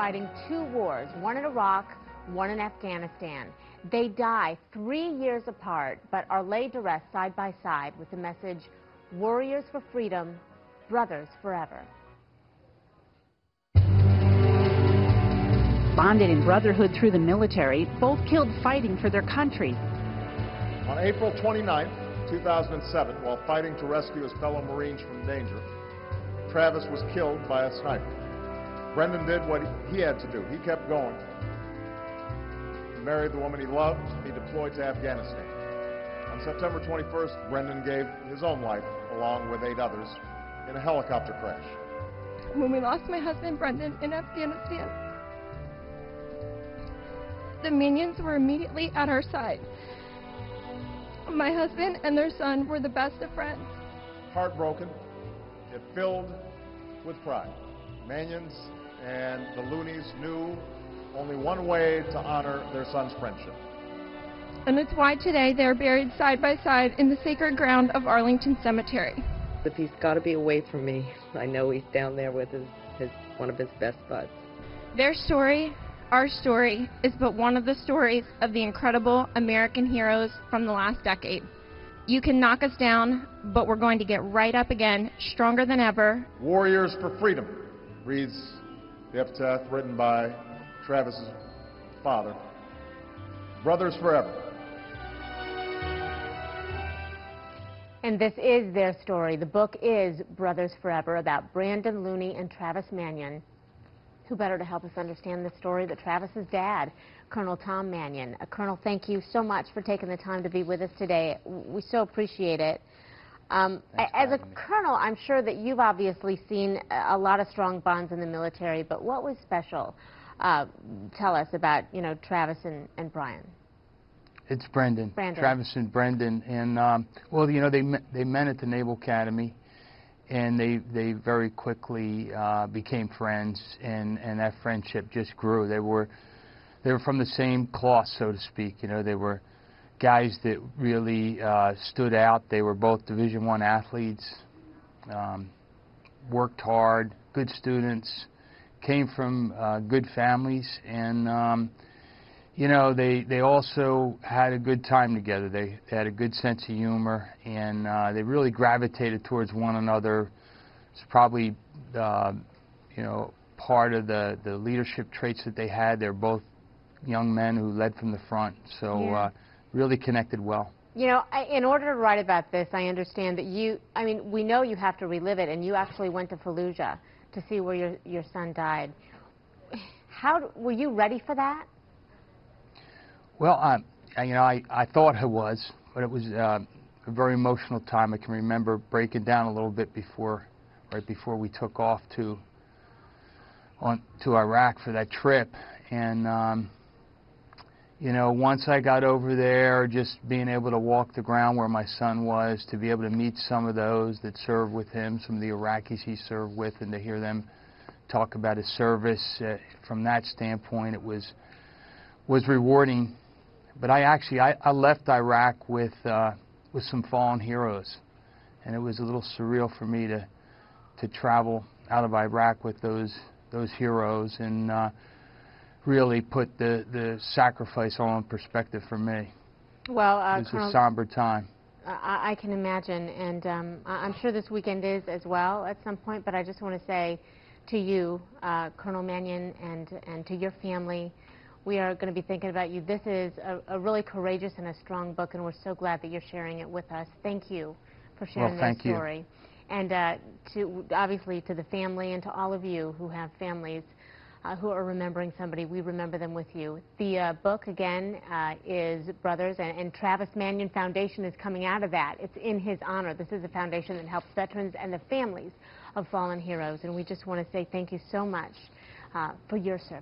fighting 2 wars, one in Iraq, one in Afghanistan. They die 3 years apart, but are laid to rest side by side with the message, warriors for freedom, brothers forever. Bonded in brotherhood through the military, both killed fighting for their country. On April 29, 2007, while fighting to rescue his fellow Marines from danger, Travis was killed by a sniper. Brendan did what he had to do. He kept going. He married the woman he loved. He deployed to Afghanistan. On September 21st, Brendan gave his own life, along with 8 others, in a helicopter crash. When we lost my husband, Brendan, in Afghanistan, the minions were immediately at our side. My husband and their son were the best of friends. Heartbroken, yet filled with pride. Manions and the Loonies knew only one way to honor their son's friendship. And it's why today they're buried side by side in the sacred ground of Arlington Cemetery. But he's got to be away from me. I know he's down there with one of his best buds. Their story, our story, is but one of the stories of the incredible American heroes from the last decade. You can knock us down, but we're going to get right up again, stronger than ever. Warriors for Freedom reads the epitaph written by Travis's father. Brothers forever. And this is their story. The book is Brothers Forever, about Brandon Looney and Travis Manion. Who better to help us understand this story than Travis's dad, Colonel Tom Manion. Colonel, thank you so much for taking the time to be with us today. We so appreciate it. As a colonel, I'm sure that you've obviously seen a lot of strong bonds in the military, but what was special? Tell us about, Travis and Brian. It's Brendan. Travis and Brendan. And, well, they met at the Naval Academy. And they very quickly became friends, and that friendship just grew. They were from the same cloth, so to speak. They were guys that really stood out. They were both Division I athletes, worked hard, good students, came from good families, and they also had a good time together. They had a good sense of humor, and they really gravitated towards one another. It's probably, part of the leadership traits that they had. They're both young men who led from the front, so really connected well. In order to write about this, I understand that we know you have to relive it, and you actually went to Fallujah to see where your son died. Were you ready for that? Well, I thought I was, but it was a very emotional time. I can remember breaking down a little bit right before we took off to Iraq for that trip. And, once I got over there, just being able to walk the ground where my son was, to be able to meet some of those that served with him, some of the Iraqis he served with, and to hear them talk about his service, from that standpoint, it was rewarding. But I left Iraq with some fallen heroes, and it was a little surreal for me to travel out of Iraq with those heroes and really put the sacrifice all in perspective for me. Well, it was a somber time. I can imagine, and I'm sure this weekend is as well at some point. But I just want to say to you, Colonel Manion, and to your family, we are going to be thinking about you. This is a really courageous and a strong book, and we're so glad that you're sharing it with us. Thank you for sharing this story. You. And obviously to the family and to all of you who have families who are remembering somebody, we remember them with you. The book, again, is Brothers, and Travis Manion Foundation is coming out of that. It's in his honor. This is a foundation that helps veterans and the families of fallen heroes, and we just want to say thank you so much for your service.